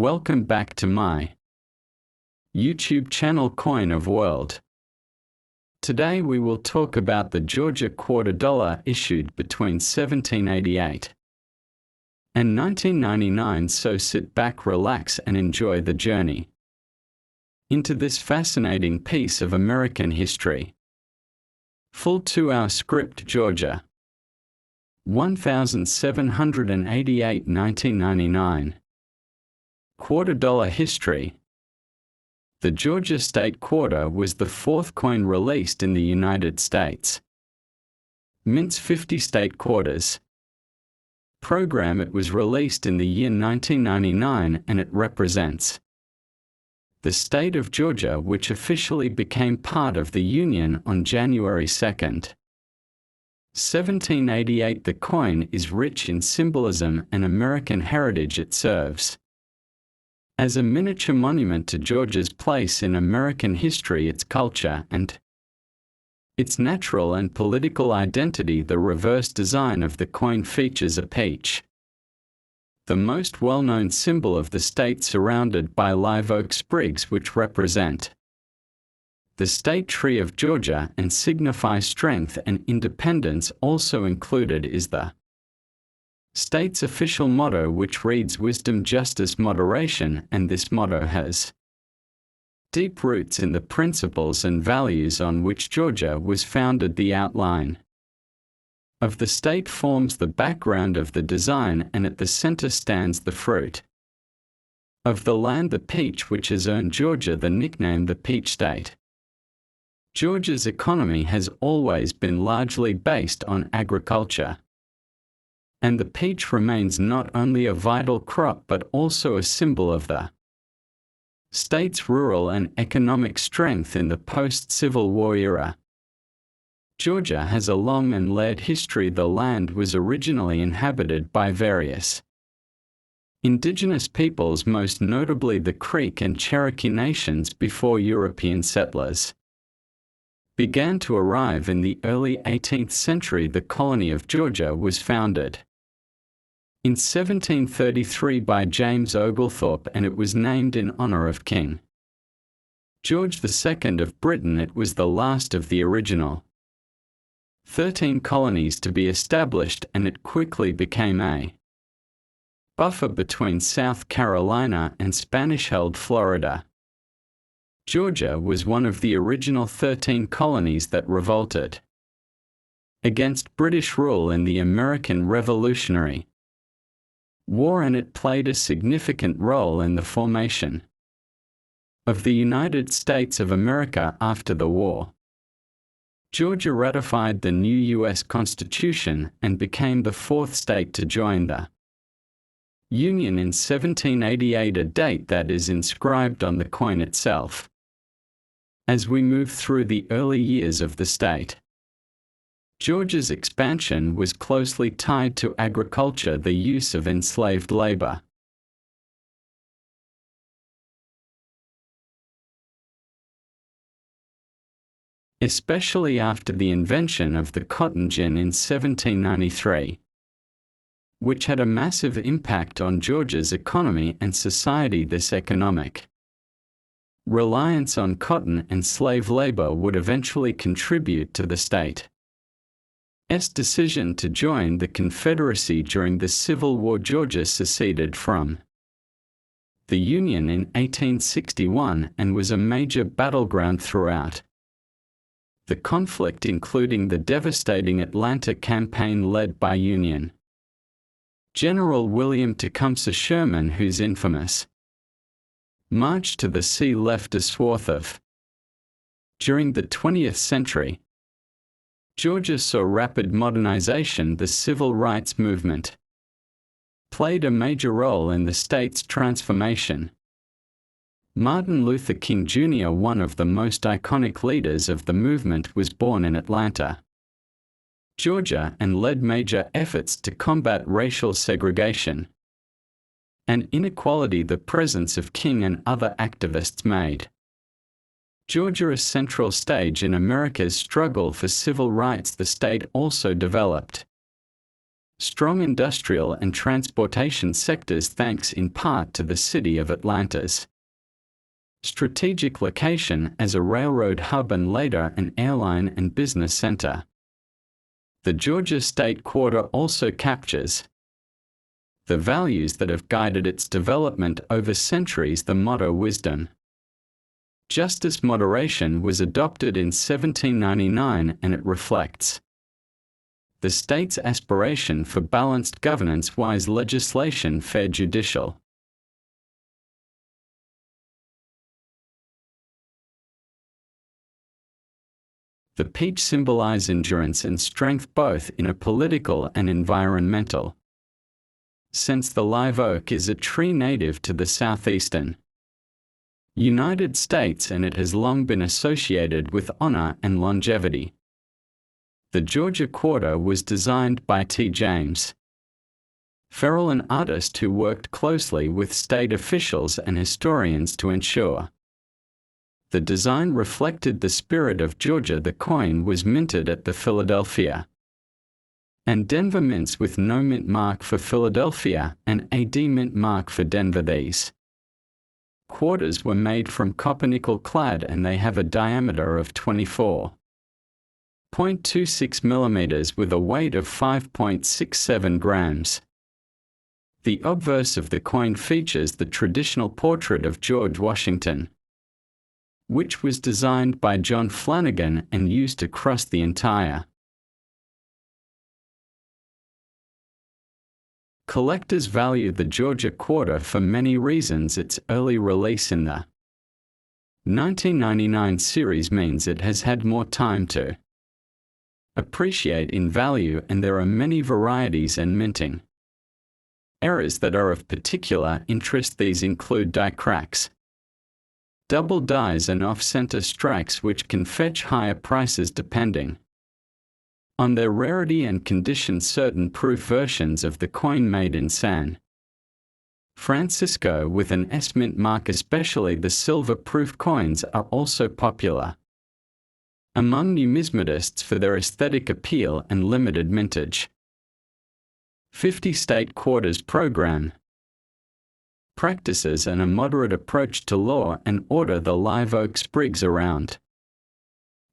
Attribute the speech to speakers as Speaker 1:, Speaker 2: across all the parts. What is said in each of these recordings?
Speaker 1: Welcome back to my YouTube channel Coin of World. Today we will talk about the Georgia $quarter issued between 1788 and 1999, so sit back, relax and enjoy the journey into this fascinating piece of American history. Full 2-hour script. Georgia 1788 1999. $quarter history. The Georgia state quarter was the fourth coin released in the United States. Mints 50 state quarters. Program. It was released in the year 1999 and it represents the state of Georgia, which officially became part of the Union on January 2, 1788. The coin is rich in symbolism and American heritage. It serves as a miniature monument to Georgia's place in American history, its culture, and its natural and political identity. The reverse design of the coin features a peach, the most well-known symbol of the state, surrounded by live oak sprigs which represent the state tree of Georgia and signify strength and independence. Also included is the state's official motto, which reads wisdom, justice, moderation, and this motto has deep roots in the principles and values on which Georgia was founded. The outline of the state forms the background of the design, and at the center stands the fruit of the land, the peach, which has earned Georgia the nickname the Peach State. Georgia's economy has always been largely based on agriculture, and the peach remains not only a vital crop but also a symbol of the state's rural and economic strength in the post-Civil War era. Georgia has a long and layered history. The land was originally inhabited by various indigenous peoples, most notably the Creek and Cherokee nations, before European settlers began to arrive in the early 18th century. The colony of Georgia was founded in 1733 by James Oglethorpe, and it was named in honor of King George II of Britain. It was the last of the original 13 colonies to be established, and it quickly became a buffer between South Carolina and Spanish-held Florida. Georgia was one of the original 13 colonies that revolted against British rule in the American Revolutionary War, and it played a significant role in the formation of the United States of America after the war. Georgia ratified the new U.S. Constitution and became the fourth state to join the Union in 1788, a date that is inscribed on the coin itself. As we move through the early years of the state, Georgia's expansion was closely tied to agriculture, the use of enslaved labor, especially after the invention of the cotton gin in 1793, which had a massive impact on Georgia's economy and society. This economic reliance on cotton and slave labor would eventually contribute to the state's decision to join the Confederacy during the Civil War. Georgia seceded from the Union in 1861 and was a major battleground throughout the conflict, including the devastating Atlanta campaign led by Union General William Tecumseh Sherman, whose infamous March to the Sea left a swath of. During the 20th century, Georgia saw rapid modernization. The civil rights movement played a major role in the state's transformation. Martin Luther King Jr., one of the most iconic leaders of the movement, was born in Atlanta, Georgia, and led major efforts to combat racial segregation and inequality. The presence of King and other activists made Georgia a central stage in America's struggle for civil rights. The state also developed Strong industrial and transportation sectors thanks in part to the city of Atlanta's strategic location as a railroad hub and later an airline and business center. The Georgia State Quarter also captures the values that have guided its development over centuries. The motto wisdom, justice, moderation was adopted in 1799, and it reflects the state's aspiration for balanced governance, wise legislation, fair judicial The peach symbolize endurance and strength both in a political and environmental sense. The live oak is a tree native to the southeastern United States, and it has long been associated with honor and longevity. The Georgia Quarter was designed by T. James Farrell, an artist who worked closely with state officials and historians to ensure the design reflected the spirit of Georgia. The coin was minted at the Philadelphia and Denver mints with no mint mark for Philadelphia and a D mint mark for Denver. These quarters were made from copper nickel clad, and they have a diameter of 24.26 millimeters with a weight of 5.67 grams. The obverse of the coin features the traditional portrait of George Washington, which was designed by John Flanagan and used across the entire. Collectors value the Georgia Quarter for many reasons. Its early release in the 1999 series means it has had more time to appreciate in value, and there are many varieties and minting errors that are of particular interest. These include die cracks, double dies, and off-center strikes, which can fetch higher prices depending on their rarity and condition. Certain proof versions of the coin made in San Francisco with an S mint mark, especially the silver-proof coins, are also popular among numismatists for their aesthetic appeal and limited mintage. 50 State Quarters Program practices and a moderate approach to law and order. The live oak sprigs around.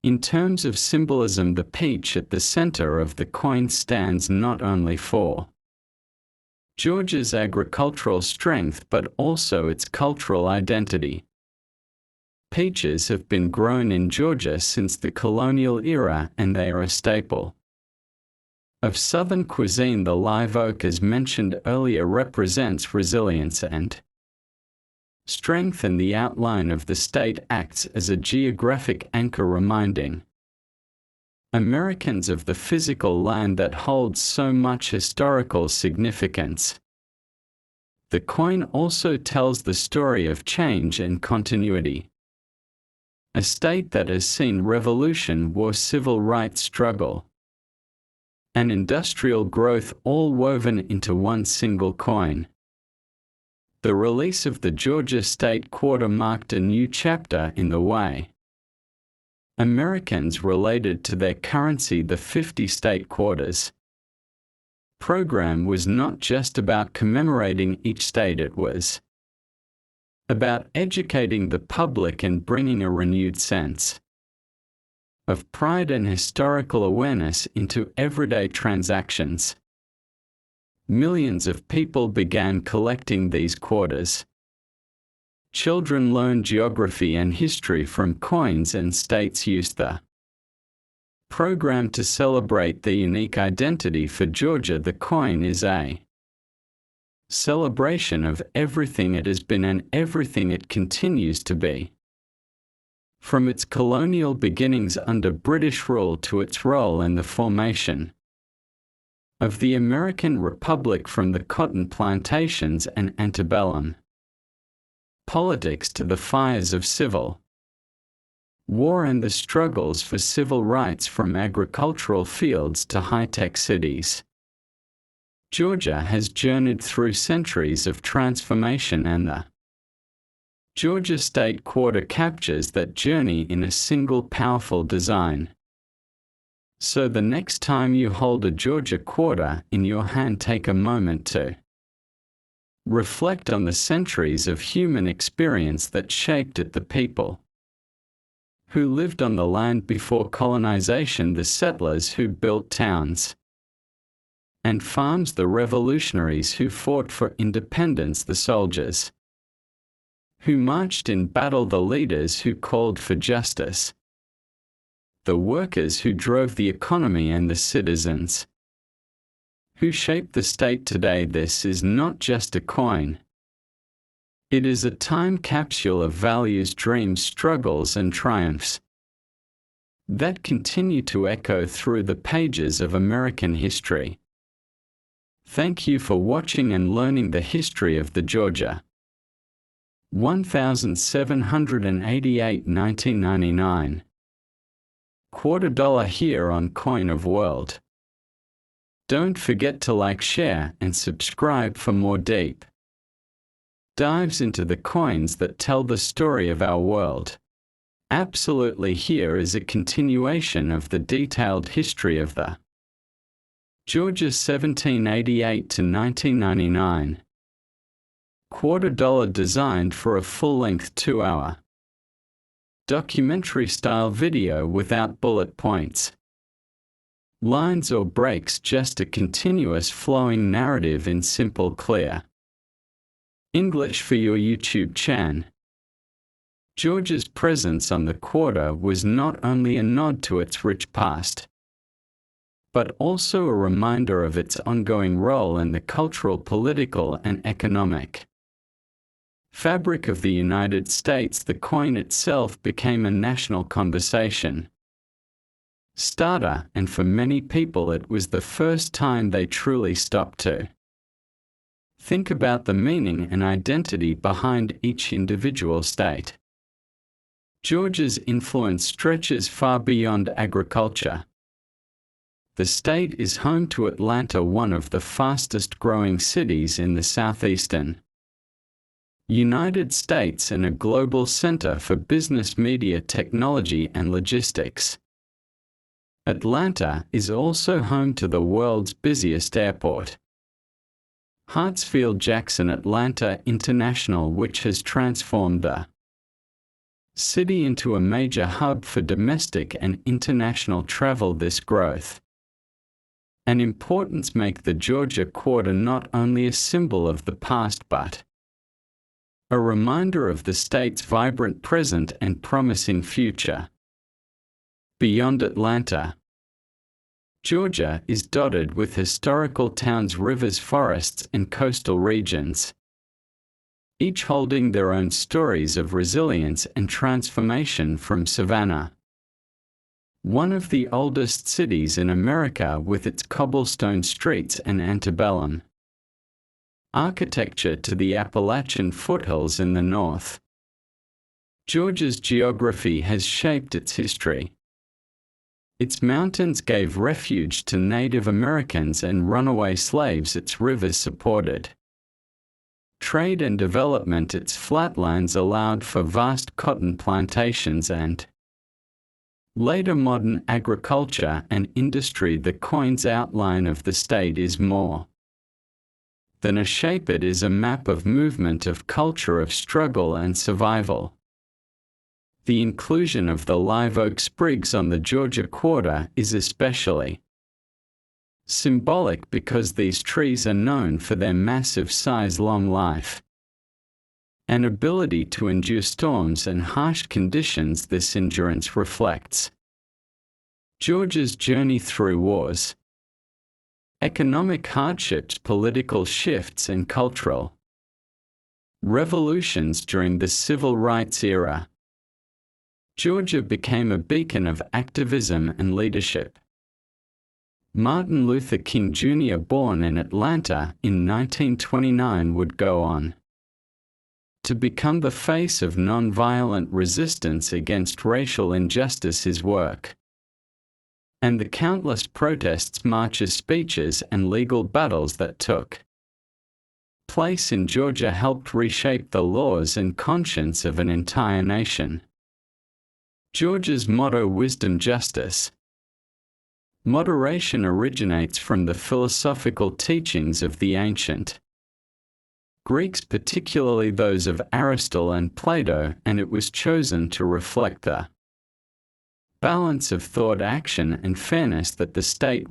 Speaker 1: In terms of symbolism, the peach at the center of the coin stands not only for Georgia's agricultural strength but also its cultural identity. Peaches have been grown in Georgia since the colonial era, and they are a staple of Southern cuisine. The live oak, as mentioned earlier, represents resilience and strength, and the outline of the state acts as a geographic anchor reminding Americans of the physical land that holds so much historical significance. The coin also tells the story of change and continuity. A state that has seen revolution, war, civil rights struggle, and industrial growth all woven into one single coin. The release of the Georgia State Quarter marked a new chapter in the way Americans related to their currency. The 50 State Quarters program was not just about commemorating each state, it was about educating the public and bringing a renewed sense of pride and historical awareness into everyday transactions. Millions of people began collecting these quarters. Children learned geography and history from coins, and states used the program to celebrate the unique identity for Georgia. The coin is a celebration of everything it has been and everything it continues to be. From its colonial beginnings under British rule to its role in the formation of the American Republic, from the cotton plantations and antebellum politics to the fires of civil war and the struggles for civil rights, from agricultural fields to high-tech cities. Georgia has journeyed through centuries of transformation, and the Georgia State Quarter captures that journey in a single powerful design. So the next time you hold a Georgia quarter in your hand, take a moment to reflect on the centuries of human experience that shaped it, the people who lived on the land before colonization, the settlers who built towns and farms, the revolutionaries who fought for independence, the soldiers who marched in battle, the leaders who called for justice, the workers who drove the economy, and the citizens who shaped the state today. This is not just a coin. It is a time capsule of values, dreams, struggles, and triumphs that continue to echo through the pages of American history. Thank you for watching and learning the history of the Georgia 1788 1999 $quarter here on Coin of World. Don't forget to like, share, and subscribe for more deep dives into the coins that tell the story of our world. Absolutely, here is a continuation of the detailed history of the Georgia 1788 to 1999 $quarter, designed for a full-length 2-hour documentary-style video without bullet points, lines or breaks, just a continuous flowing narrative in simple, clear English for your YouTube channel. Georgia's presence on the quarter was not only a nod to its rich past, but also a reminder of its ongoing role in the cultural, political, and economic fabric of the United States. The coin itself became a national conversation starter, and for many people it was the first time they truly stopped to think about the meaning and identity behind each individual state. Georgia's influence stretches far beyond agriculture. The state is home to Atlanta, one of the fastest-growing cities in the southeastern United States and a global center for business, media, technology, and logistics. Atlanta is also home to the world's busiest airport, Hartsfield-Jackson Atlanta International, which has transformed the city into a major hub for domestic and international travel. This growth and importance make the Georgia quarter not only a symbol of the past but a reminder of the state's vibrant present and promising future. Beyond Atlanta, Georgia is dotted with historical towns, rivers, forests, and coastal regions, each holding their own stories of resilience and transformation. From Savannah, one of the oldest cities in America with its cobblestone streets and antebellum architecture, to the Appalachian foothills in the north, Georgia's geography has shaped its history. Its mountains gave refuge to Native Americans and runaway slaves. Its rivers supported trade and development. Its flatlands allowed for vast cotton plantations and later modern agriculture and industry. The coin's outline of the state is more than a shape. It is a map of movement, of culture, of struggle and survival. The inclusion of the live oak sprigs on the Georgia quarter is especially symbolic because these trees are known for their massive size, long life, and ability to endure storms and harsh conditions. This endurance reflects Georgia's journey through wars, economic hardships, political shifts, and cultural revolutions. During the civil rights era, Georgia became a beacon of activism and leadership. Martin Luther King Jr., born in Atlanta in 1929, would go on to become the face of nonviolent resistance against racial injustice. His work and the countless protests, marches, speeches, and legal battles that took place in Georgia helped reshape the laws and conscience of an entire nation. Georgia's motto, wisdom, justice, Moderation originates from the philosophical teachings of the ancient Greeks, particularly those of Aristotle and Plato, and it was chosen to reflect the balance of thought, action, and fairness that the state